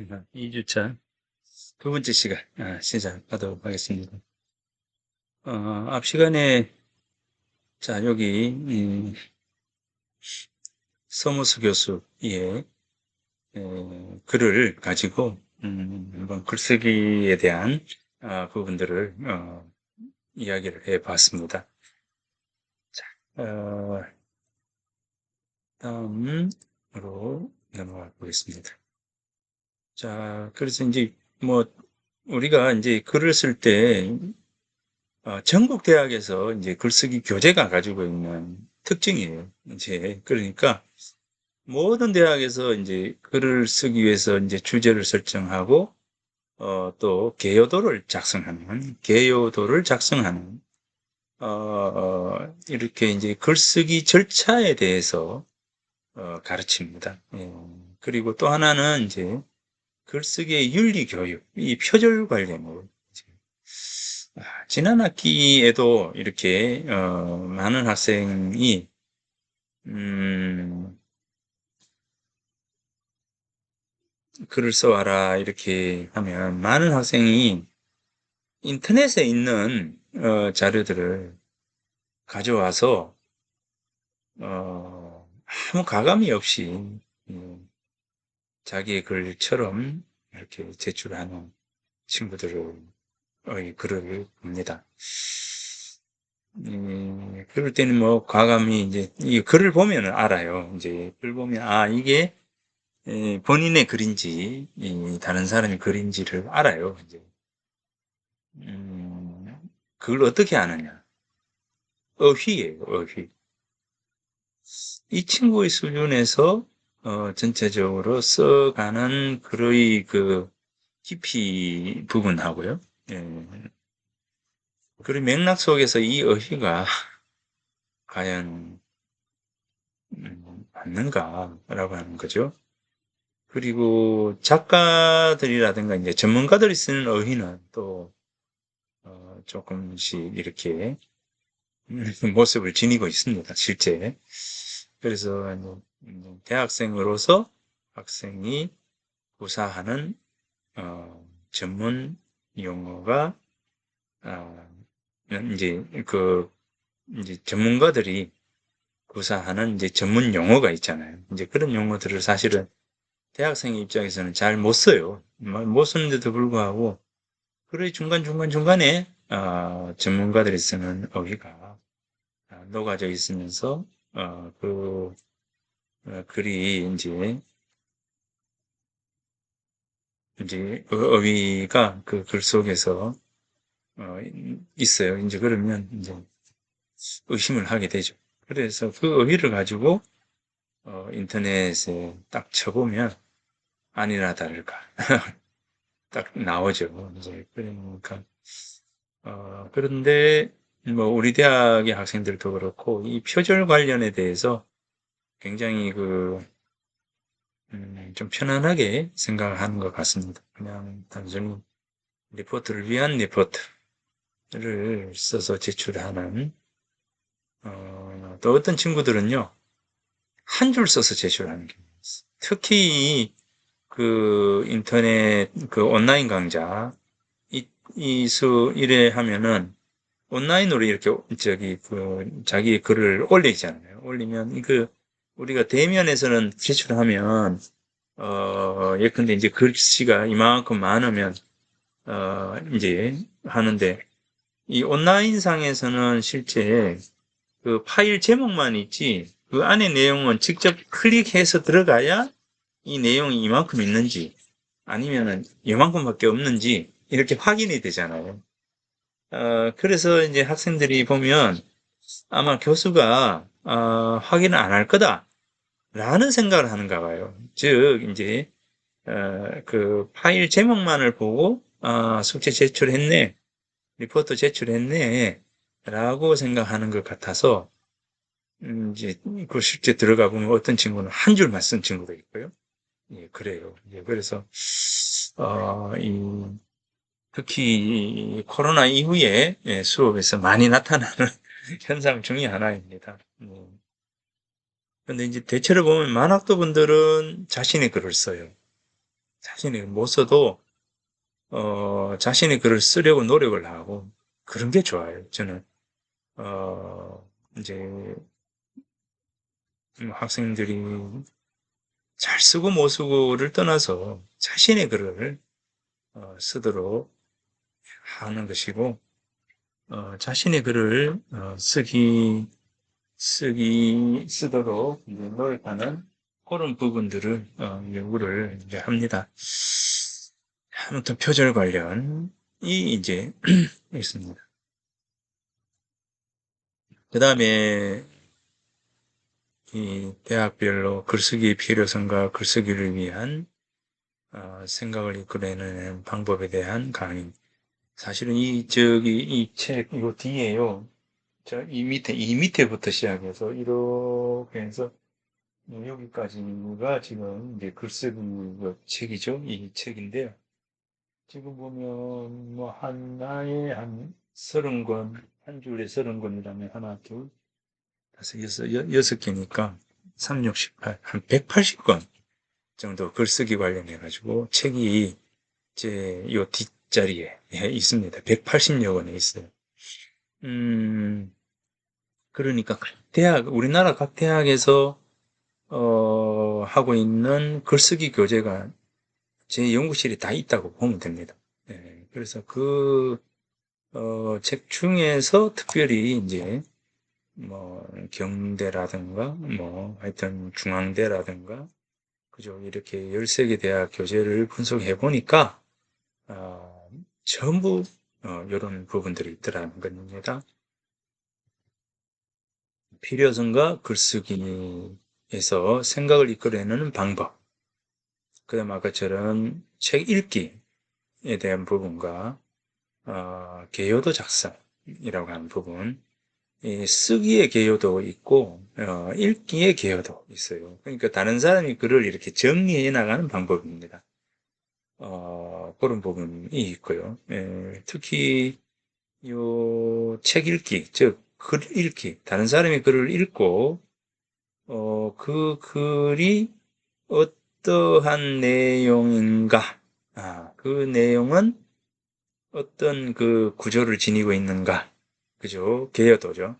2주차 두 번째 시간 시작하도록 하겠습니다. 앞 시간에 여기 서무스 교수의 글을 가지고 한번 글쓰기에 대한 부분들을 이야기를 해봤습니다. 다음으로 넘어가 보겠습니다. 그래서 이제 우리가 이제 글을 쓸 때 전국 대학에서 이제 글쓰기 교재가 가지고 있는 특징이에요. 이제 그러니까 모든 대학에서 이제 글을 쓰기 위해서 이제 주제를 설정하고 또 개요도를 작성하는 이렇게 이제 글쓰기 절차에 대해서 가르칩니다. 그리고 또 하나는 이제 글쓰기의 윤리 교육, 이 표절 관련으로 지난 학기에도 이렇게 많은 학생이 글을 써와라 이렇게 하면 많은 학생이 인터넷에 있는 자료들을 가져와서 아무 가감이 없이 자기의 글처럼 이렇게 제출하는 친구들의 글을 봅니다. 그럴 때는 과감히 이제 이 글을 보면 알아요. 이제 글 보면 이게 본인의 글인지 다른 사람의 글인지를 알아요. 이제 그걸 어떻게 아느냐? 어휘예요, 어휘. 이 친구의 수준에서 전체적으로 써가는 글의 그 깊이 부분하고요. 그리고 맥락 속에서 이 어휘가 과연 맞는가라고 하는 거죠. 그리고 작가들이라든가 이제 전문가들이 쓰는 어휘는 또 조금씩 이렇게 모습을 지니고 있습니다. 실제. 그래서 대학생으로서 학생이 구사하는 전문 용어가 이제 전문가들이 구사하는 이제 전문 용어가 있잖아요. 이제 그런 용어들을 사실은 대학생의 입장에서는 잘 못 써요. 못 쓰는데도 불구하고 그래 중간에 전문가들이 쓰는 어휘가 녹아져 있으면서 글이 이제 어휘가 그 글 속에서 있어요. 이제 그러면 이제 의심을 하게 되죠. 그래서 그 어휘를 가지고 인터넷에 딱 쳐보면 아니나 다를까 딱 나오죠. 이제 그러니까 그런데 우리 대학의 학생들도 그렇고 이 표절 관련에 대해서 굉장히 좀 편안하게 생각하는 것 같습니다. 그냥 단순히 리포트를 위한 리포트를 써서 제출하는 또 어떤 친구들은요 한 줄 써서 제출하는 경우가 있어요. 특히 그 인터넷 그 온라인 강좌 이래 하면은 온라인으로 이렇게 자기의 글을 올리잖아요. 올리면 우리가 대면에서는 제출하면 예컨대 이제 글씨가 이만큼 많으면 이제 하는데 이 온라인상에서는 실제 그 파일 제목만 있지 그 안에 내용은 직접 클릭해서 들어가야 이 내용이 이만큼 있는지 아니면은 이만큼밖에 없는지 이렇게 확인이 되잖아요. 그래서 이제 학생들이 보면 아마 교수가 확인을 안 할 거다라는 생각을 하는가 봐요. 즉 이제 그 파일 제목만을 보고 숙제 제출했네, 리포트 제출했네 라고 생각하는 것 같아서 이제 그 실제 들어가 보면 어떤 친구는 한 줄만 쓴 친구도 있고요. 예, 그래요. 예, 그래서 특히 코로나 이후에 수업에서 많이 나타나는 현상 중에 하나입니다. 근데 이제 대체로 보면 만학도 분들은 자신의 글을 써요. 자신이 못 써도, 자신이 글을 쓰려고 노력을 하고, 그런 게 좋아요. 저는, 이제, 학생들이 잘 쓰고 못 쓰고를 떠나서 자신의 글을 쓰도록 하는 것이고, 자신의 글을 쓰도록 이제 노력하는 그런 부분들을 연구를 이제 합니다. 아무튼 표절 관련이 이제 있습니다. 그 다음에 이 대학별로 글쓰기 필요성과 글쓰기를 위한 생각을 이끌어내는 방법에 대한 강의. 사실은 이 책, 요 뒤에요. 이 밑에부터 시작해서 이렇게 해서 여기까지가 지금 이제 글쓰기 책이죠. 이 책인데요. 지금 보면 뭐 하나에 한 30권, 한 줄에 30권이라면 하나, 둘, 다섯, 여섯 개니까 3, 6, 18, 한 180권 정도 글쓰기 관련해 가지고 책이 제 요 뒷자리에 있습니다. 180여 권에 있어요. 그러니까 우리나라 각 대학에서 하고 있는 글쓰기 교재가 제 연구실에 다 있다고 보면 됩니다. 그래서 책 중에서 특별히 이제 뭐 경대라든가 뭐 하여튼 중앙대라든가 그죠, 이렇게 13개 대학 교재를 분석해 보니까 전부 이런 부분들이 있더라는 겁니다. 필요성과 글쓰기에서 생각을 이끌어내는 방법, 그 다음 아까처럼 책 읽기에 대한 부분과 개요도 작성이라고 하는 부분, 쓰기의 개요도 있고 읽기의 개요도 있어요. 그러니까 다른 사람이 글을 이렇게 정리해 나가는 방법입니다. 그런 부분이 있고요. 특히 요 책 읽기, 즉 글 읽기, 다른 사람이 글을 읽고 그 글이 어떠한 내용인가, 그 내용은 어떤 그 구조를 지니고 있는가, 그죠? 개요도죠.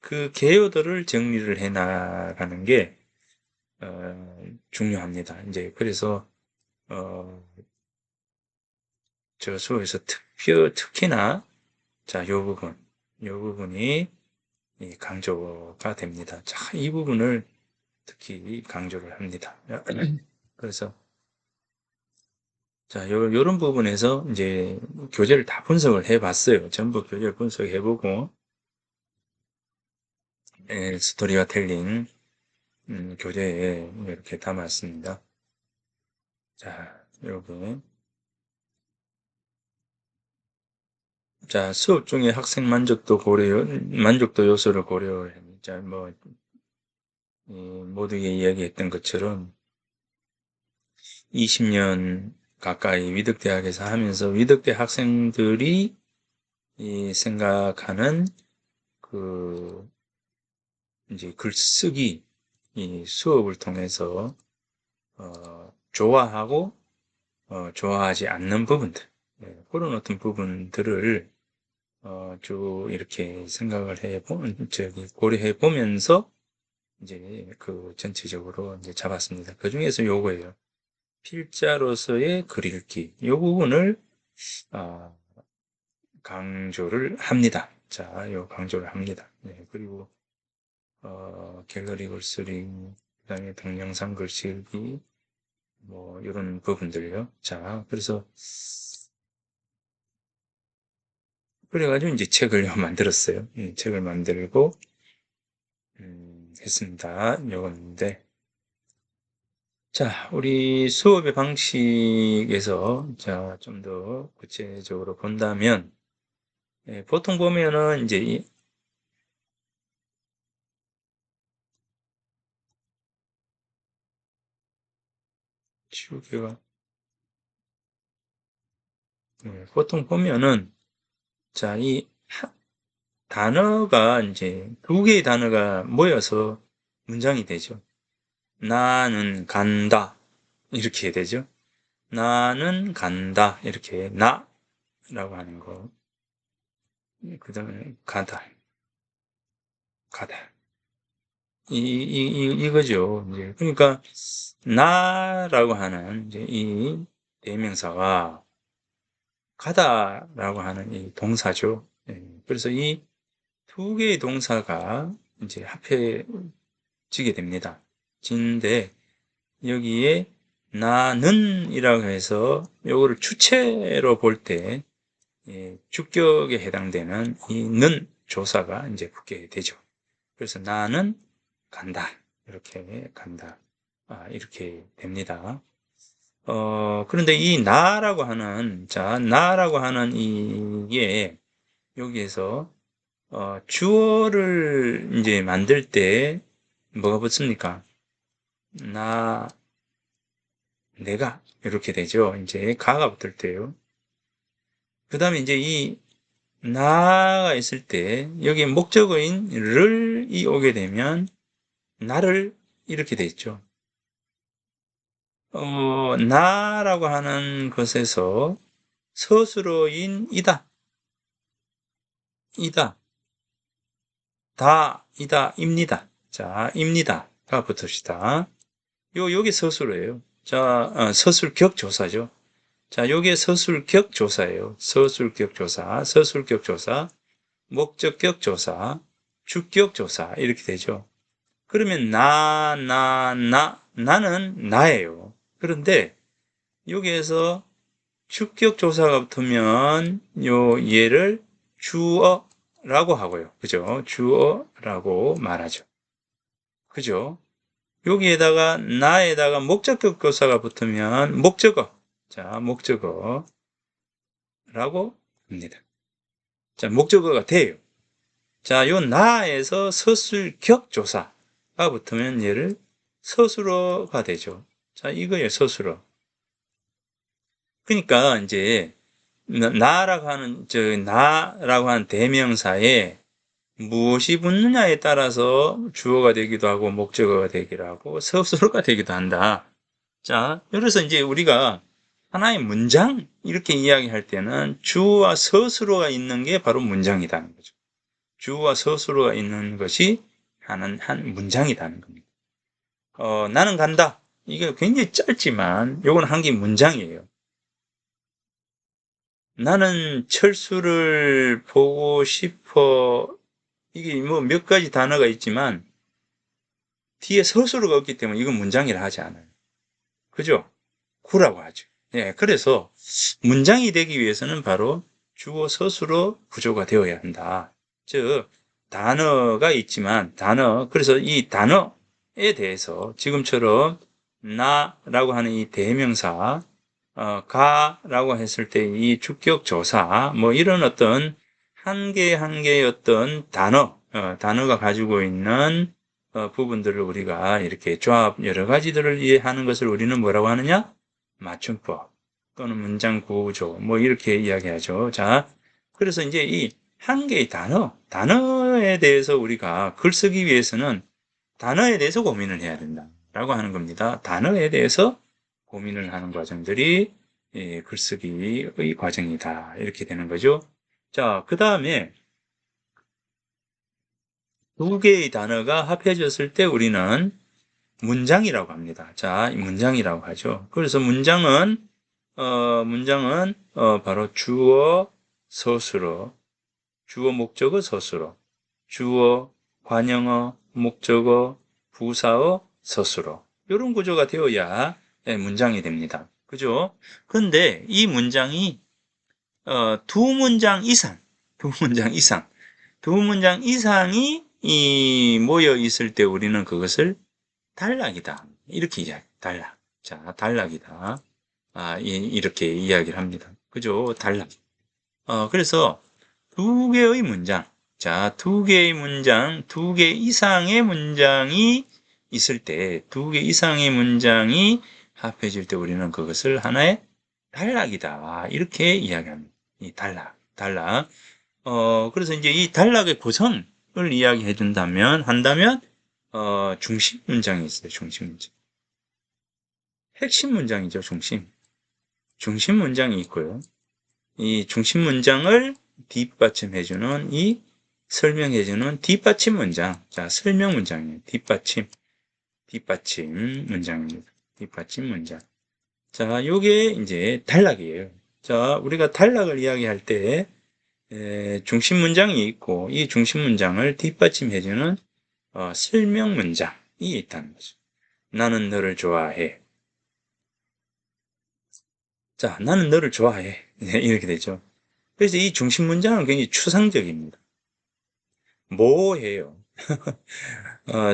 그 개요도를 정리를 해 나가는 게 중요합니다. 이제 그래서 어, 저 수업에서 특히나 자, 요 부분이 강조가 됩니다. 자, 이 부분을 특히 강조를 합니다. 그래서 자, 요런 부분에서 이제 교재를 다 분석을 해 봤어요. 전부 교재를 분석해 보고 스토리와 텔링 교재에 이렇게 담았습니다. 자, 여러분. 자, 수업 중에 학생 만족도 요소를 고려해. 자, 뭐, 모두가 이야기했던 것처럼 20년 가까이 위덕대학에서 하면서 위덕대 학생들이 생각하는 그 이제 글쓰기 이 수업을 통해서 좋아하고 좋아하지 않는 부분들, 그런 어떤 부분들을 쭉 이렇게 생각을 고려해 보면서 이제 그 전체적으로 이제 잡았습니다. 그 중에서 요거예요. 필자로서의 글 읽기. 요 부분을 어, 강조를 합니다. 자, 요 강조를 합니다. 네, 그리고 갤러리 글쓰기, 그다음에 동영상 글씨 읽기, 뭐 이런 부분들요. 자, 그래가지고 이제 책을 만들었어요. 책을 만들고 했습니다. 요건데, 자, 우리 수업의 방식에서 자, 좀 더 구체적으로 본다면, 보통 보면은 이제 치우기가 보통 보면은 자, 단어가 이제 두 개의 단어가 모여서 문장이 되죠. 나는 간다. 이렇게 되죠. 나는 간다. 이렇게 나라고 하는 거. 그 다음에 가다. 이거죠. 이제 그러니까 나라고 하는 이제 이 대명사와 가다라고 하는 이 동사죠. 예, 그래서 이 두 개의 동사가 이제 합해지게 됩니다. 지는데 여기에 나는이라고 해서 요거를 주체로 볼 때 주격에 해당되는 이 는 조사가 이제 붙게 되죠. 그래서 나는 간다. 이렇게 간다. 이렇게 됩니다. 그런데 이 나라고 하는 이게 여기에서 주어를 이제 만들 때 뭐가 붙습니까? 나, 내가 이렇게 되죠. 이제 가가 붙을 때요. 그 다음에 이제 이 나가 있을 때 여기에 목적어인 를이 오게 되면 나를 이렇게 돼 있죠. 나라고 하는 것에서 서술어인 이다, 입니다. 자, 입니다가 붙읍시다. 요게 서술어예요. 자, 서술격 조사죠. 자, 요게 서술격 조사예요. 서술격 조사, 목적격 조사, 주격 조사 이렇게 되죠. 그러면 나는 나예요. 그런데 여기에서 주격 조사가 붙으면 얘를 주어라고 하고요. 그죠? 주어라고 말하죠. 그죠? 여기에다가 나에다가 목적격 조사가 붙으면 목적어. 자, 목적어라고 합니다. 자, 목적어가 돼요. 자, 요 나에서 서술격 조사가 붙으면 얘를 서술어가 되죠. 자, 이거예요, 서술어. 그러니까 이제 나라고 하는 대명사에 무엇이 붙느냐에 따라서 주어가 되기도 하고 목적어가 되기도 하고 서술어가 되기도 한다. 자, 그래서 이제 우리가 하나의 문장 이렇게 이야기할 때는 주어와 서술어가 있는 게 바로 문장이라는 거죠. 주어와 서술어가 있는 것이 한 문장이라는 겁니다. 나는 간다. 이게 굉장히 짧지만 요건 한 개 문장이에요. 나는 철수를 보고 싶어. 이게 뭐 몇 가지 단어가 있지만 뒤에 서술어가 없기 때문에 이건 문장이라 하지 않아요. 그죠? 구라고 하죠. 예, 그래서 문장이 되기 위해서는 바로 주어 서술어 구조가 되어야 한다. 즉 단어가 있지만 그래서 이 단어에 대해서 지금처럼 나라고 하는 이 대명사 가라고 했을 때 이 주격 조사 뭐 이런 어떤 한 개 한 개의 어떤 단어가 가지고 있는 부분들을 우리가 이렇게 조합 여러 가지들을 이해하는 것을 우리는 뭐라고 하느냐? 맞춤법 또는 문장 구조 뭐 이렇게 이야기하죠. 자, 그래서 이제 이 한 개의 단어에 대해서 우리가 글 쓰기 위해서는 단어에 대해서 고민을 해야 된다라고 하는 겁니다. 단어에 대해서 고민을 하는 과정들이 글쓰기의 과정이다. 이렇게 되는 거죠. 자, 그 다음에 두 개의 단어가 합해졌을 때 우리는 문장이라고 합니다. 자, 문장이라고 하죠. 그래서 문장은 바로 주어, 서술어, 주어, 목적어, 서술어, 주어, 관형어, 목적어, 부사어, 서술어. 이런 구조가 되어야 문장이 됩니다. 그죠? 근데 이 문장이 두 문장 이상이 모여 있을 때 우리는 그것을 단락이다. 이렇게 이야기, 단락. 자, 단락이다. 이렇게 이야기를 합니다. 그죠? 단락. 그래서 두 개의 문장. 자, 두 개 이상의 문장이 있을 때, 두 개 이상의 문장이 합해질 때 우리는 그것을 하나의 단락이다. 이렇게 이야기합니다. 이 단락. 그래서 이제 이 단락의 구성을 이야기해 한다면, 중심 문장이 있어요. 중심 문장. 핵심 문장이죠, 중심. 중심 문장이 있고요. 이 중심 문장을 뒷받침해주는 설명해주는 뒷받침 문장. 자, 설명 문장이에요. 뒷받침 문장입니다. 뒷받침 문장. 자, 요게 이제 단락이에요. 자, 우리가 단락을 이야기할 때 중심 문장이 있고 이 중심 문장을 뒷받침해주는 설명 문장이 있다는 거죠. 나는 너를 좋아해. 자, 나는 너를 좋아해. 이렇게 되죠. 그래서 이 중심 문장은 굉장히 추상적입니다. 모호해요.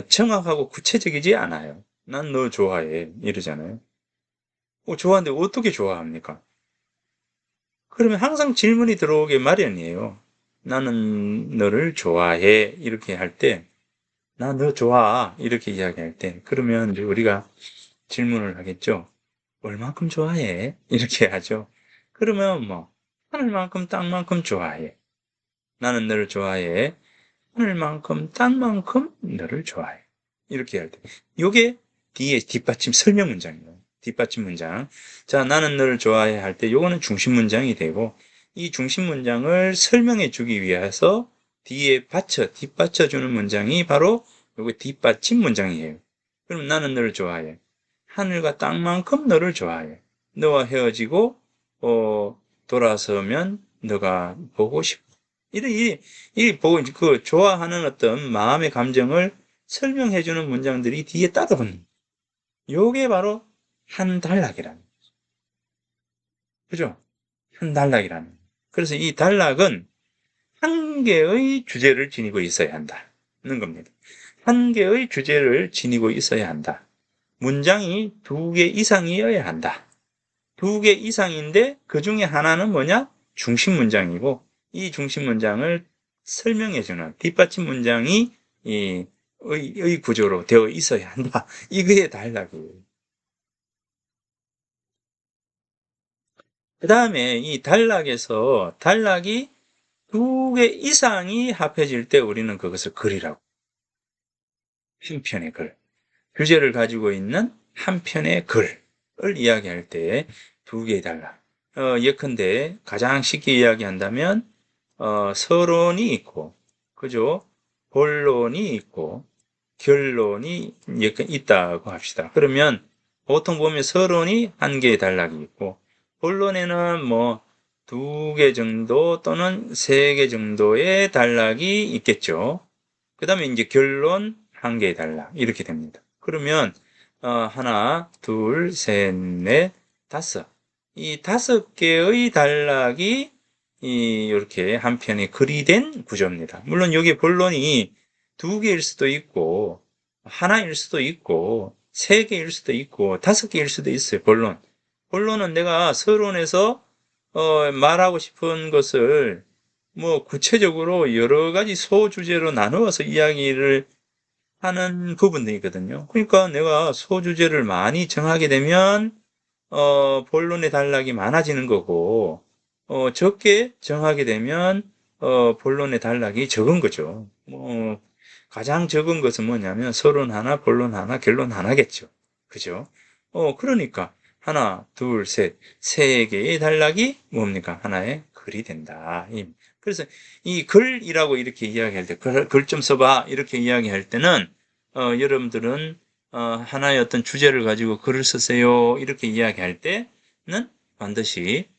정확하고 구체적이지 않아요. 난 너 좋아해. 이러잖아요. 좋아하는데 어떻게 좋아합니까? 그러면 항상 질문이 들어오게 마련이에요. 나는 너를 좋아해. 이렇게 할 때, 나 너 좋아. 이렇게 이야기할 때, 그러면 이제 우리가 질문을 하겠죠. 얼만큼 좋아해? 이렇게 하죠. 그러면 뭐, 하늘만큼 땅만큼 좋아해. 나는 너를 좋아해. 하늘만큼 땅만큼 너를 좋아해. 이렇게 할 때. 요게 뒤에 뒷받침 설명 문장이에요. 뒷받침 문장. 자, 나는 너를 좋아해 할 때 요거는 중심 문장이 되고 이 중심 문장을 설명해 주기 위해서 뒤에 뒷받쳐주는 문장이 바로 요거 뒷받침 문장이에요. 그럼 나는 너를 좋아해. 하늘과 땅만큼 너를 좋아해. 너와 헤어지고 돌아서면 너가 보고 싶어. 이 보고 그 좋아하는 어떤 마음의 감정을 설명해주는 문장들이 뒤에 따라붙는. 요게 바로 한 단락이라는. 그죠? 한 단락이라는. 그래서 이 단락은 한 개의 주제를 지니고 있어야 한다는 겁니다. 한 개의 주제를 지니고 있어야 한다. 문장이 두 개 이상이어야 한다. 두 개 이상인데 그 중에 하나는 뭐냐? 중심 문장이고 이 중심 문장을 설명해주는 뒷받침 문장이 의 구조로 되어 있어야 한다. 이거에 단락이에요. 그 다음에 이 단락이 두 개 이상이 합해질 때 우리는 그것을 글이라고. 한 편의 글. 주제를 가지고 있는 한 편의 글을 이야기할 때 두 개의 단락. 예컨대 가장 쉽게 이야기한다면 서론이 있고, 그죠? 본론이 있고, 결론이 있다고 합시다. 그러면 보통 보면 서론이 한 개의 단락이 있고, 본론에는 뭐 두 개 정도 또는 세 개 정도의 단락이 있겠죠. 그 다음에 이제 결론 한 개의 단락 이렇게 됩니다. 그러면 하나, 둘, 셋, 넷, 다섯. 이 다섯 개의 단락이 이렇게 한 편의 글이 된 구조입니다. 물론 여기 본론이 두 개일 수도 있고 하나일 수도 있고 세 개일 수도 있고 다섯 개일 수도 있어요. 본론은 내가 서론에서 말하고 싶은 것을 뭐 구체적으로 여러 가지 소주제로 나누어서 이야기를 하는 부분들이거든요. 그러니까 내가 소주제를 많이 정하게 되면 본론의 단락이 많아지는 거고 적게 정하게 되면 본론의 단락이 적은 거죠. 가장 적은 것은 뭐냐면 서론 하나, 본론 하나, 결론 하나겠죠. 그죠? 그러니까 하나, 둘, 셋, 세 개의 단락이 뭡니까? 하나의 글이 된다. 그래서 이 글이라고 이렇게 이야기할 때, 글 좀 써봐. 이렇게 이야기할 때는, 여러분들은, 하나의 어떤 주제를 가지고 글을 쓰세요. 이렇게 이야기할 때는 반드시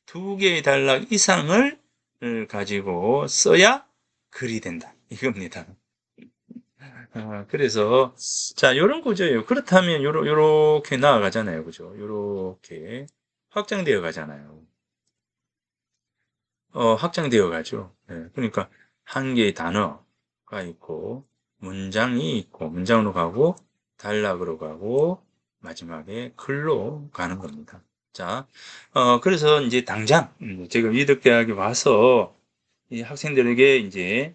두 개의 단락 이상을 가지고 써야 글이 된다. 이겁니다. 그래서, 자, 요런 구조예요. 그렇다면, 요렇게 나아가잖아요. 그죠? 요렇게 확장되어 가잖아요. 확장되어 가죠. 그러니까, 한 개의 단어가 있고, 문장이 있고, 문장으로 가고, 단락으로 가고, 마지막에 글로 가는 겁니다. 자, 그래서 이제 당장, 지금 이덕대학에 와서, 이 학생들에게 이제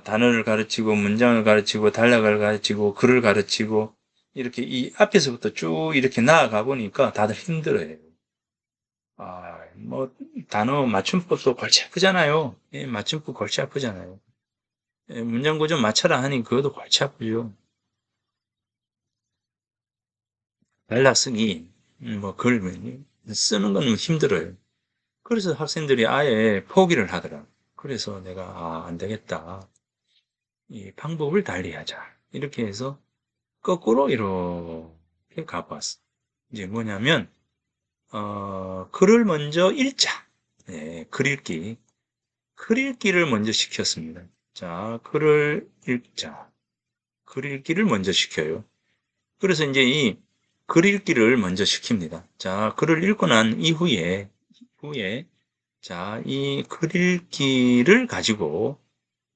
단어를 가르치고 문장을 가르치고 단락을 가르치고 글을 가르치고 이렇게 이 앞에서부터 쭉 이렇게 나아가 보니까 다들 힘들어요. 뭐 단어 맞춤법도 골치 아프잖아요. 예, 맞춤법 골치 아프잖아요. 예, 문장 구조 맞춰라 하니 그것도 골치 아프죠. 단락 쓰기, 뭐 글, 쓰는 건 힘들어요. 그래서 학생들이 아예 포기를 하더라고요. 그래서 내가, 안 되겠다. 이 방법을 달리하자. 이렇게 해서 거꾸로 이렇게 가봤어. 이제 뭐냐면, 글을 먼저 읽자. 네, 글 읽기. 글 읽기를 먼저 시켰습니다. 자, 글을 읽자. 글 읽기를 먼저 시켜요. 그래서 이제 이 글 읽기를 먼저 시킵니다. 자, 글을 읽고 난 이후에, 자, 이 글 읽기를 가지고,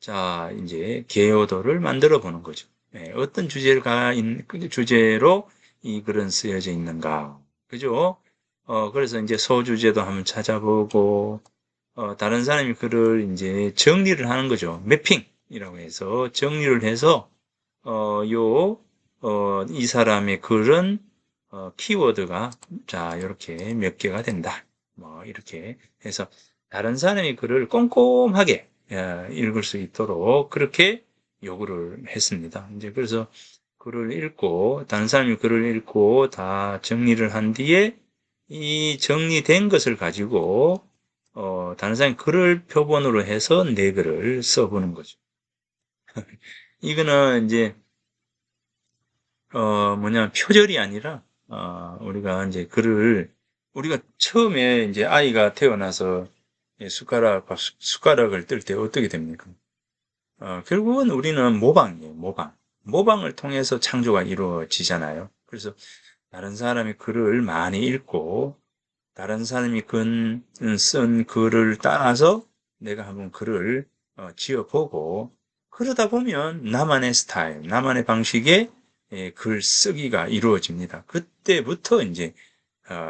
자, 이제 개요도를 만들어 보는 거죠. 네, 어떤 그 주제로 이 글은 쓰여져 있는가. 그죠? 그래서 이제 소주제도 한번 찾아보고, 다른 사람이 글을 이제 정리를 하는 거죠. 매핑이라고 해서 정리를 해서, 이 사람의 글은, 키워드가, 자, 이렇게 몇 개가 된다. 뭐, 이렇게 해서 다른 사람의 글을 꼼꼼하게 읽을 수 있도록 그렇게 요구를 했습니다. 이제 그래서 글을 읽고, 다른 사람이 글을 읽고 다 정리를 한 뒤에 이 정리된 것을 가지고, 다른 사람이 글을 표본으로 해서 내 글을 써보는 거죠. 이거는 이제 뭐냐, 표절이 아니라, 우리가 이제 우리가 처음에 이제 아이가 태어나서 숟가락을 뜰 때 어떻게 됩니까? 결국은 우리는 모방이에요, 모방. 모방을 통해서 창조가 이루어지잖아요. 그래서 다른 사람이 글을 많이 읽고, 다른 사람이 쓴 글을 따라서 내가 한번 글을 지어보고, 그러다 보면 나만의 스타일, 나만의 방식의 글 쓰기가 이루어집니다. 그때부터 이제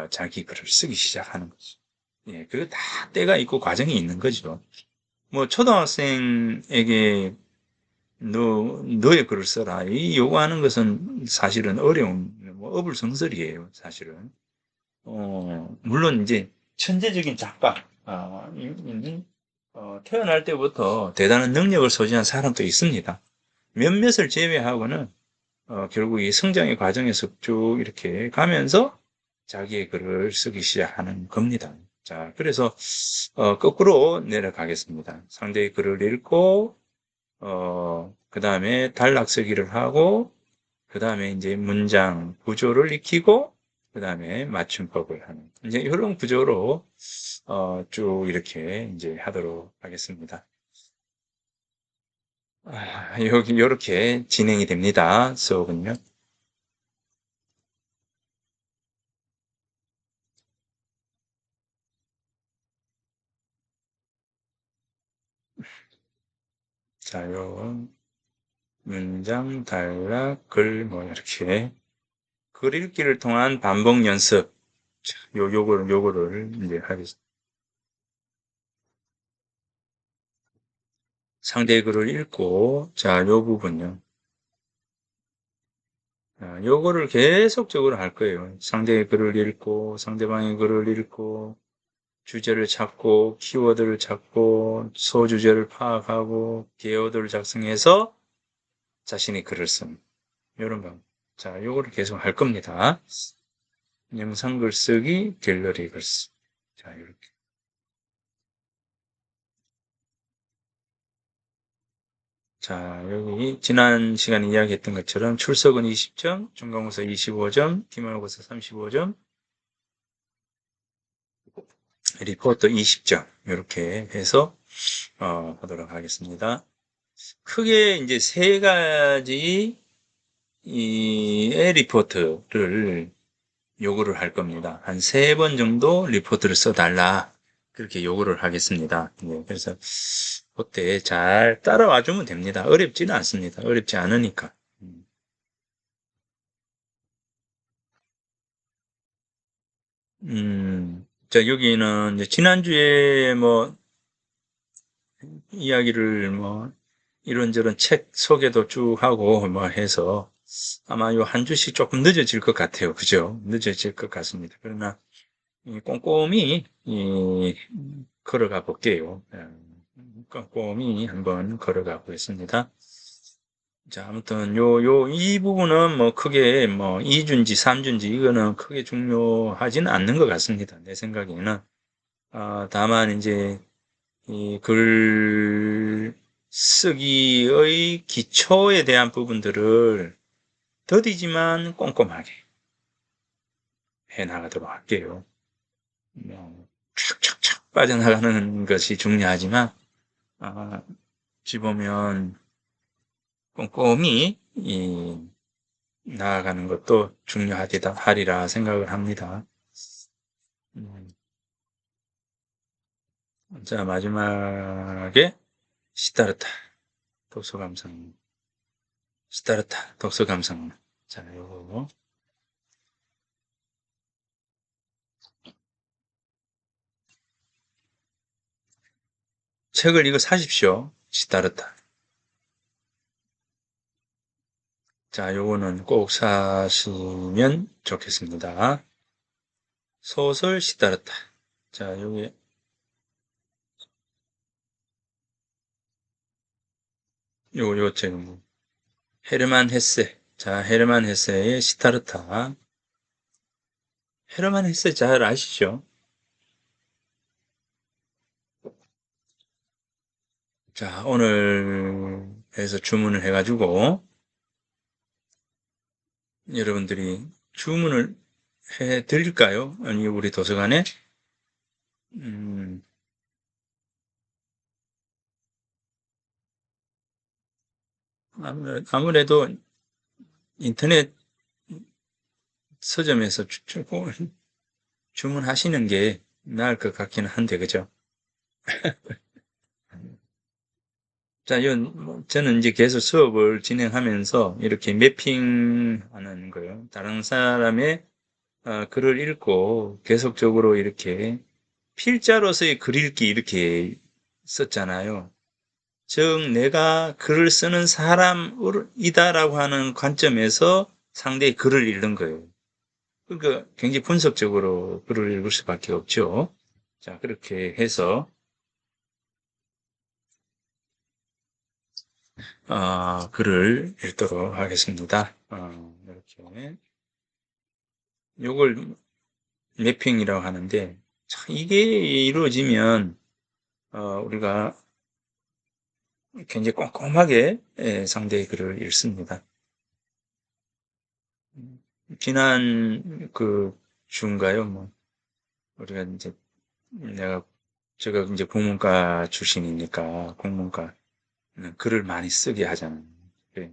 자기 글을 쓰기 시작하는 거죠. 예, 그거 다 때가 있고 과정이 있는 거죠. 뭐 초등학생에게 너의 글을 써라. 이 요구하는 것은 사실은 어려운, 뭐 어불성설이에요, 사실은. 물론 이제 천재적인 작가, 는 태어날 때부터 대단한 능력을 소지한 사람도 있습니다. 몇몇을 제외하고는 결국 이 성장의 과정에서 쭉 이렇게 가면서 자기의 글을 쓰기 시작하는 겁니다. 자, 그래서 거꾸로 내려가겠습니다. 상대의 글을 읽고 그 다음에 단락쓰기를 하고 그 다음에 이제 문장 구조를 익히고 그 다음에 맞춤법을 하는 이제 이런 구조로 쭉 이렇게 이제 하도록 하겠습니다. 여기 이렇게 진행이 됩니다. 수업은요. 자, 요 문장 단락 글 뭐 이렇게 글 읽기를 통한 반복 연습. 자, 요거를 이제 하겠습니다. 상대의 글을 읽고 자, 요 부분요. 요거를 계속적으로 할 거예요. 상대의 글을 읽고, 상대방의 글을 읽고, 주제를 찾고, 키워드를 찾고, 소주제를 파악하고, 계어들을 작성해서 자신의 글을 쓰는, 이런 방. 자, 요거를 계속 할 겁니다. 영상 글쓰기, 갤러리 글쓰기. 자, 이렇게. 자, 여기 지난 시간에 이야기했던 것처럼 출석은 20점, 중간고사 25점, 기말고사 35점, 리포트 20점 이렇게 해서 하도록 하겠습니다. 크게 이제 세 가지의 리포트를 요구를 할 겁니다. 한 세 번 정도 리포트를 써달라. 그렇게 요구를 하겠습니다. 네, 그래서 그때 잘 따라와 주면 됩니다. 어렵지는 않습니다. 어렵지 않으니까. 자, 여기는 이제 지난주에 뭐 이야기를 뭐 이런저런 책 소개도 쭉 하고 뭐 해서 아마 요 한 주씩 조금 늦어질 것 같아요. 그죠? 늦어질 것 같습니다. 그러나 꼼꼼히 걸어가 볼게요. 꼼꼼히 한번 걸어가 보겠습니다. 자, 아무튼 이 부분은 뭐 크게 뭐 2주인지 3주인지 이거는 크게 중요하지는 않는 것 같습니다. 내 생각에는. 다만 이제 이 글 쓰기의 기초에 대한 부분들을 더디지만 꼼꼼하게 해 나가도록 할게요. 뭐 촥촥촥 빠져나가는 것이 중요하지만 어찌 보면 꼼꼼히 나아가는 것도 중요하리라 생각을 합니다. 음, 자, 마지막에 시다르타 독서 감상. 시다르타 독서 감상. 자, 요거 책을 이거 사십시오. 시다르타. 자, 요거는 꼭 사시면 좋겠습니다. 소설 시다르타. 자, 요게 요 책은 헤르만 헤세. 자, 헤르만 헤세의 시타르타. 헤르만 헤세 잘 아시죠? 자, 오늘 해서 주문을 해가지고 여러분들이 주문을 해 드릴까요? 아니, 우리 도서관에? 음, 아무래도 인터넷 서점에서 주문하시는 게 나을 것 같기는 한데, 그죠? 자, 저는 이제 계속 수업을 진행하면서 이렇게 매핑하는 거예요. 다른 사람의 글을 읽고 계속적으로 이렇게 필자로서의 글 읽기 이렇게 썼잖아요. 즉, 내가 글을 쓰는 사람이다라고 하는 관점에서 상대의 글을 읽는 거예요. 그러니까 굉장히 분석적으로 글을 읽을 수밖에 없죠. 자, 그렇게 해서 글을 읽도록 하겠습니다. 이렇게 요걸 매핑이라고 하는데 참 이게 이루어지면 우리가 굉장히 꼼꼼하게 상대의 글을 읽습니다. 지난 그 주인가요? 뭐 우리가 이제 내가 제가 이제 국문과 출신이니까 국문과 글을 많이 쓰게 하잖아요. 예,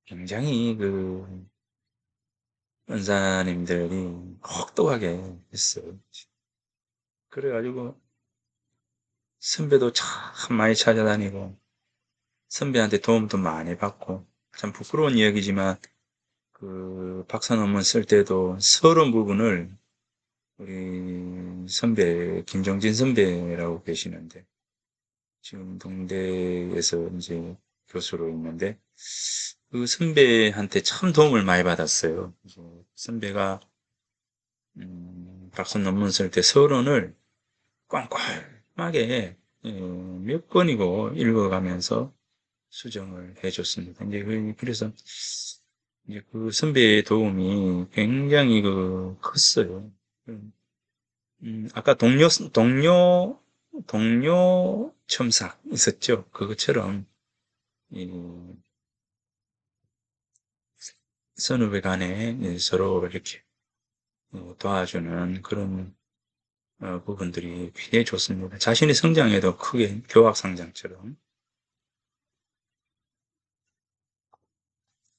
굉장히 그 은사님들이 혹독하게 했어요. 그래가지고 선배도 참 많이 찾아다니고 선배한테 도움도 많이 받고 참 부끄러운 이야기지만 그 박사 논문 쓸 때도 서론 부분을 우리 선배 김정진 선배라고 계시는데 지금 동대에서 이제 교수로 있는데 그 선배한테 참 도움을 많이 받았어요. 그래서 선배가 박사 논문 쓸 때 서론을 꼼꼼하게 몇 번이고 읽어가면서 수정을 해줬습니다. 이제 그래서 이제 그 선배의 도움이 굉장히 컸어요. 아까 동료 첨삭 있었죠. 그것처럼 이 선후배 간에 서로 이렇게 도와주는 그런 부분들이 굉장히 좋습니다. 자신의 성장에도 크게 교학 성장처럼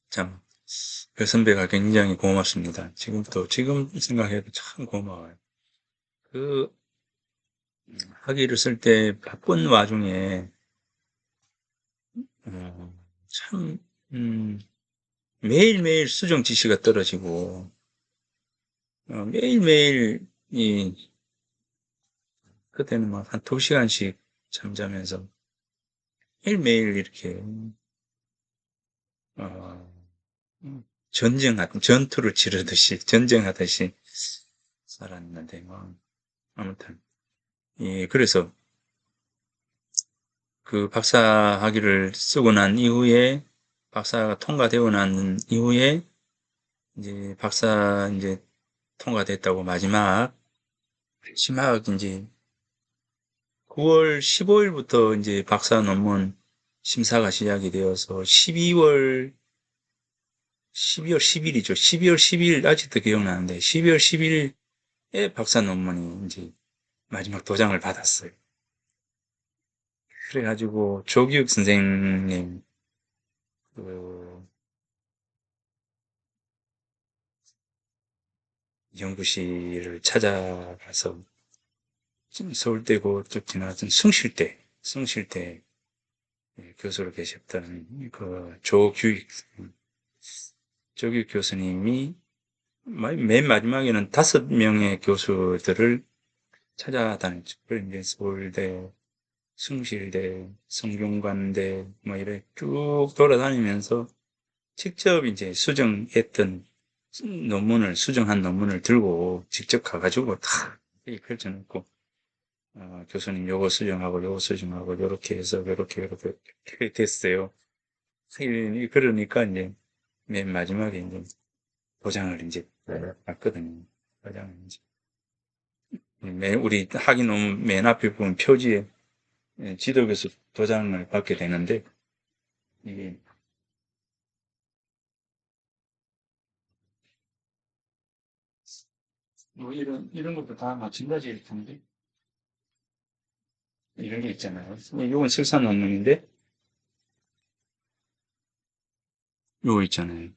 참 그 선배가 굉장히 고맙습니다. 지금 생각해도 참 고마워요. 그 학위를 쓸 때 바쁜 와중에 참 매일매일 수정 지시가 떨어지고 매일매일 그때는 막 한 2시간씩 잠자면서 매일매일 이렇게 어, 전투를 치르듯이 전쟁하듯이 살았는데 뭐 아무튼 그래서 그 박사 학위를 쓰고 난 이후에 박사가 통과되고 난 이후에 이제 박사 이제 통과됐다고 마지막 이제 9월 15일부터 이제 박사 논문 심사가 시작이 되어서 12월 10일이죠. 12월 10일 아직도 기억나는데 12월 10일에 박사 논문이 이제 마지막 도장을 받았어요. 그래가지고 조기욱 선생님 그 연구실을 찾아가서 서울대고 쭉 지나갔던 숭실대 교수로 계셨던 그 조규 교수님이 맨 마지막에는 5명의 교수들을 찾아다녔죠. 그래서 이제 서울대, 숭실대, 성균관대 뭐 이래 쭉 돌아다니면서 직접 이제 수정한 논문을 들고 직접 가가지고 다 펼쳐놓고 교수님 요거 수정하고 요렇게 해서 요렇게 됐어요. 그러니까 이제 맨 마지막에 이제 도장을 이제 받거든요. 도장을 이제 우리 학위 논문 맨 앞에 보면 표지에 지도교수 도장을 받게 되는데 이게 뭐 이런 것도 다 마찬가지일 텐데 이런 게 있잖아요. 이건 석사 논문인데 요거 있잖아요.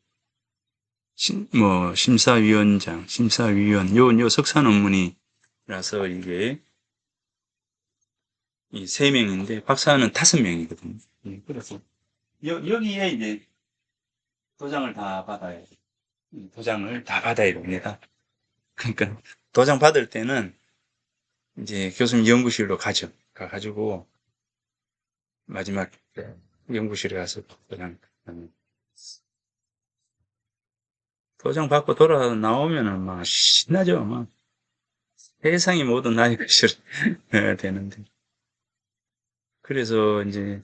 뭐 심사위원 요 석사 논문이라서 이게 이 3명인데 박사는 5명이거든요. 그래서 여기에 이제 도장을 다 받아야 돼. 도장을 다 받아야 됩니다. 그러니까 도장 받을 때는 이제 교수님 연구실로 가죠. 가가지고 마지막 연구실에 가서 도장 받고 돌아 나오면은 막 신나죠. 막 세상이 모두 나의 것이 되는데. 그래서 이제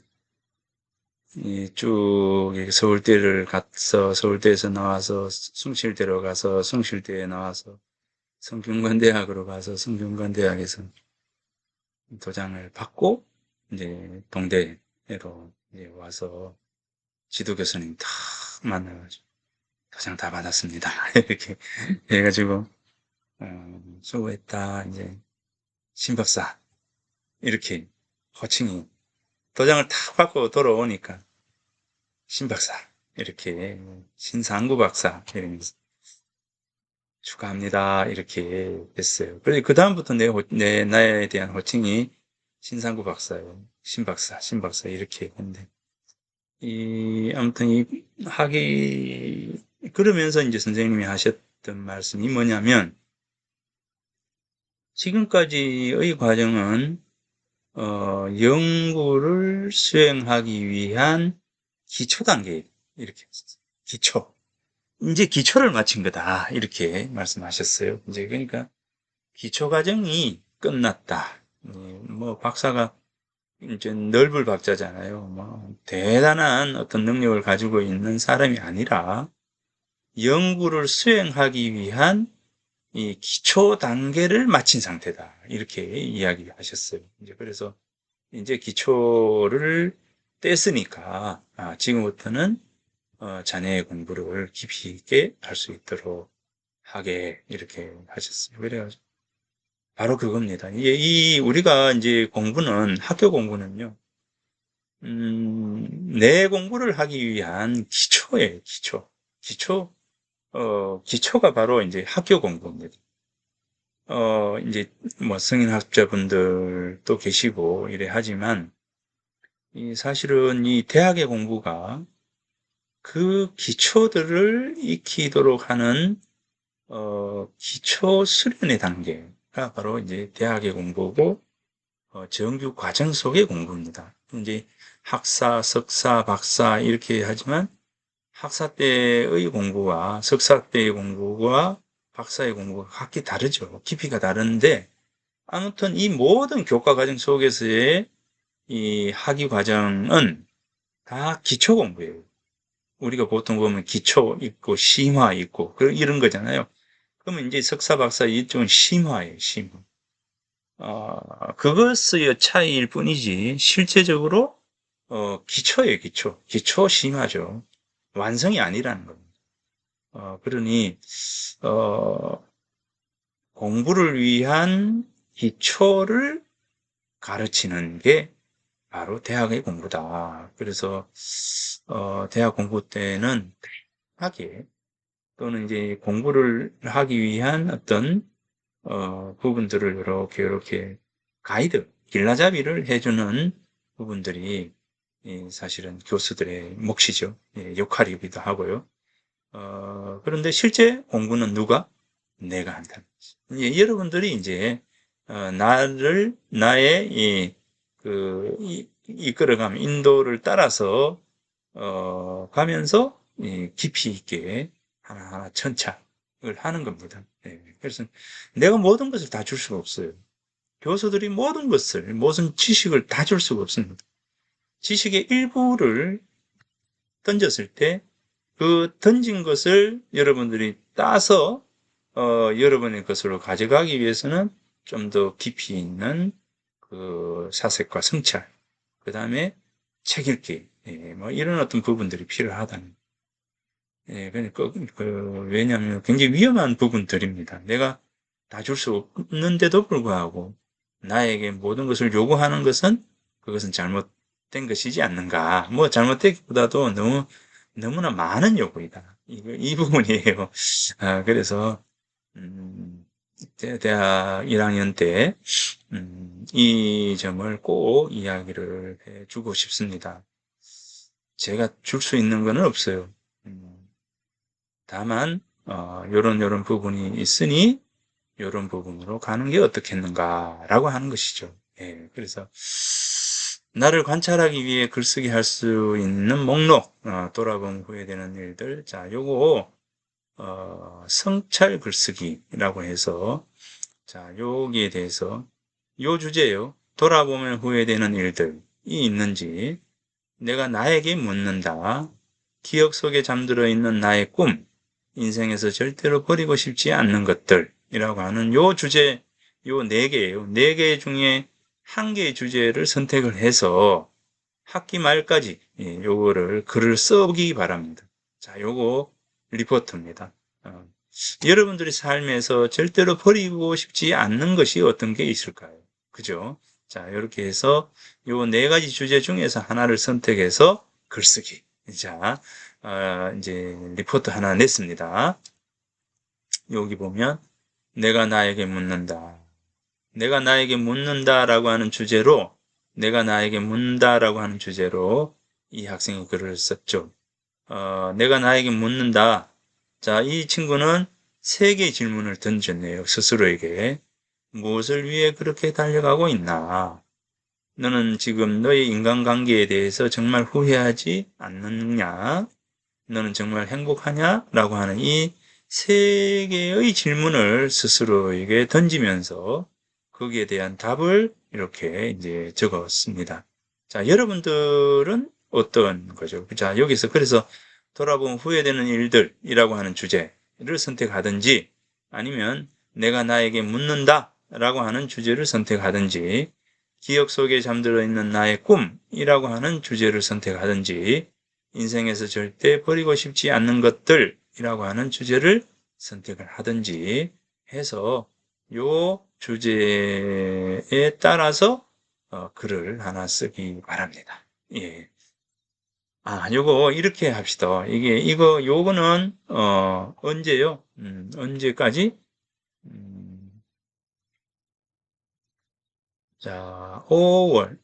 쭉 서울대를 가서 서울대에서 나와서 숭실대로 가서 숭실대에 나와서 성균관대학으로 가서 성균관대학에서 도장을 받고 이제 동대로 이제 와서 지도 교수님 다 만나가지고 도장 다 받았습니다. 이렇게 해가지고 수고했다 이제 신박사 이렇게 호칭이 도장을 탁 받고 돌아오니까 신박사 이렇게 신상구 박사 이러면서 축하합니다 이렇게 됐어요. 그래서 그 다음부터 나에 대한 호칭이 신상구 박사예요. 신박사 이렇게 했는데 아무튼 그러면서 이제 선생님이 하셨던 말씀이 뭐냐면 지금까지의 과정은 연구를 수행하기 위한 기초 단계 이렇게 했었어요. 이제 기초를 마친 거다 이렇게 말씀하셨어요. 이제 그러니까 기초 과정이 끝났다. 뭐 박사가 이제 넓을 박자잖아요. 뭐 대단한 어떤 능력을 가지고 있는 사람이 아니라 연구를 수행하기 위한 이 기초 단계를 마친 상태다. 이렇게 이야기하셨어요. 이제 그래서 이제 기초를 뗐으니까 지금부터는 자네의 공부를 깊이 있게 할 수 있도록 하게 이렇게 하셨어요. 그래가지고 바로 그겁니다. 우리가 이제 학교 공부는요, 내 공부를 하기 위한 기초예요, 기초, 기초가 바로 이제 학교 공부입니다. 이제 뭐 성인학자분들도 계시고 이래 하지만, 사실은 이 대학의 공부가 그 기초들을 익히도록 하는, 기초 수련의 단계가 바로 이제 대학의 공부고, 정규 과정 속의 공부입니다. 이제 학사, 석사, 박사 이렇게 하지만 학사 때의 공부와 석사 때의 공부와 박사의 공부가 각기 다르죠. 깊이가 다른데 아무튼 이 모든 교과 과정 속에서의 이 학위 과정은 다 기초 공부예요. 우리가 보통 보면 기초 있고 심화 있고 이런 거잖아요. 그러면 이제 석사 박사 이쪽은 심화예요, 심화. 그것의 차이일 뿐이지 실제적으로 기초예요, 기초. 기초 심화죠. 완성이 아니라는 겁니다. 그러니 어, 공부를 위한 기초를 가르치는 게 바로 대학의 공부다. 그래서 대학 공부 때는 하게 또는 이제 공부를 하기 위한 어떤 부분들을 이렇게 가이드, 길라잡이를 해주는 부분들이 사실은 교수들의 몫이죠. 예, 역할이기도 하고요. 그런데 실제 공부는 누가? 내가 한다는 거지. 여러분들이 이제 나의 이끌어가면 인도를 따라서 가면서 깊이 있게 하나하나 천착을 하는 겁니다. 예, 그래서 내가 모든 것을 다 줄 수가 없어요. 교수들이 모든 것을, 모든 지식을 다 줄 수가 없습니다. 지식의 일부를 던졌을 때 그 던진 것을 여러분들이 따서 여러분의 것으로 가져가기 위해서는 좀 더 깊이 있는 그 사색과 성찰, 그 다음에 책 읽기, 뭐 이런 어떤 부분들이 필요하다는. 그러니까 왜냐하면 굉장히 위험한 부분들입니다. 내가 다 줄 수 없는데도 불구하고 나에게 모든 것을 요구하는 것은 그것은 잘못된 것이지 않는가. 뭐 잘못되기보다도 너무나 많은 요구이다. 이 부분이에요. 그래서 음, 대학 1학년 때 이 점을 꼭 이야기를 해주고 싶습니다. 제가 줄 수 있는 건 없어요. 음, 다만 요런 부분이 있으니 요런 부분으로 가는 게 어떻겠는가라고 하는 것이죠. 예, 그래서 나를 관찰하기 위해 글쓰기 할 수 있는 목록, 돌아보면 후회되는 일들. 자, 요거 성찰 글쓰기라고 해서 자, 여기에 대해서 요 주제요. 돌아보면 후회되는 일들이 있는지 내가 나에게 묻는다. 기억 속에 잠들어 있는 나의 꿈, 인생에서 절대로 버리고 싶지 않는 것들이라고 하는 요 주제, 요 네 개예요. 네 개 중에 한 개의 주제를 선택을 해서 학기 말까지 요거를 글을 써오기 바랍니다. 자, 요거 리포트입니다. 여러분들의 삶에서 절대로 버리고 싶지 않는 것이 어떤 게 있을까요? 그죠? 자, 이렇게 해서 요 네 가지 주제 중에서 하나를 선택해서 글쓰기. 자, 이제 리포트 하나 냈습니다. 여기 보면 내가 나에게 묻는다. 내가 나에게 묻는다라고 하는 주제로 내가 나에게 묻는다라고 하는 주제로 이 학생이 글을 썼죠. 내가 나에게 묻는다. 자, 이 친구는 세 개의 질문을 던졌네요. 스스로에게. 무엇을 위해 그렇게 달려가고 있나? 너는 지금 너의 인간관계에 대해서 정말 후회하지 않느냐? 너는 정말 행복하냐? 라고 하는 이 세 개의 질문을 스스로에게 던지면서 거기에 대한 답을 이렇게 이제 적었습니다. 자, 여러분들은 어떤 거죠? 자, 여기서 그래서 돌아보면 후회되는 일들이라고 하는 주제를 선택하든지 아니면 내가 나에게 묻는다 라고 하는 주제를 선택하든지 기억 속에 잠들어 있는 나의 꿈이라고 하는 주제를 선택하든지 인생에서 절대 버리고 싶지 않는 것들이라고 하는 주제를 선택을 하든지 해서 요 주제에 따라서 글을 하나 쓰기 바랍니다. 예. 요거 이렇게 합시다. 요거는 언제요? 언제까지? 음, 자, 5월.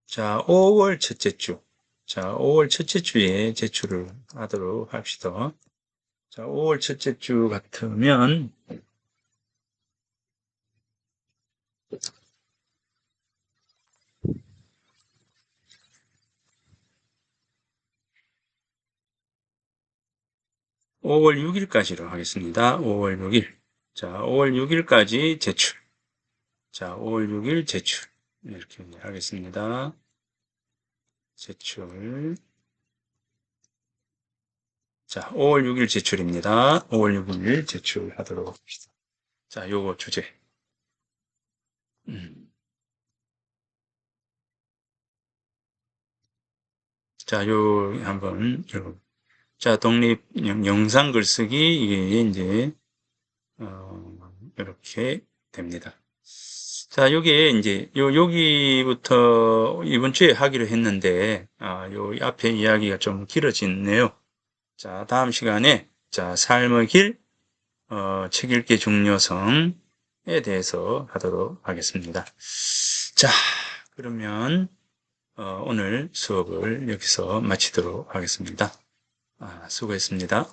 자, 5월 첫째 주. 자, 5월 첫째 주에 제출을 하도록 합시다. 자, 5월 첫째 주 같으면 5월 6일까지로 하겠습니다. 5월 6일. 자, 5월 6일까지 제출. 자, 5월 6일 제출. 이렇게 하겠습니다. 제출. 자, 5월 6일 제출입니다. 5월 6일 제출하도록 합시다. 자, 요거 주제. 자, 한번, 자, 독립 영상 글쓰기, 이게 이제, 이렇게 됩니다. 자, 요게 이제, 여기부터 이번 주에 하기로 했는데, 요 앞에 이야기가 좀 길어지네요. 자, 다음 시간에, 자, 삶의 길, 책 읽기 중요성에 대해서 하도록 하겠습니다. 자, 그러면, 오늘 수업을 여기서 마치도록 하겠습니다. 수고했습니다.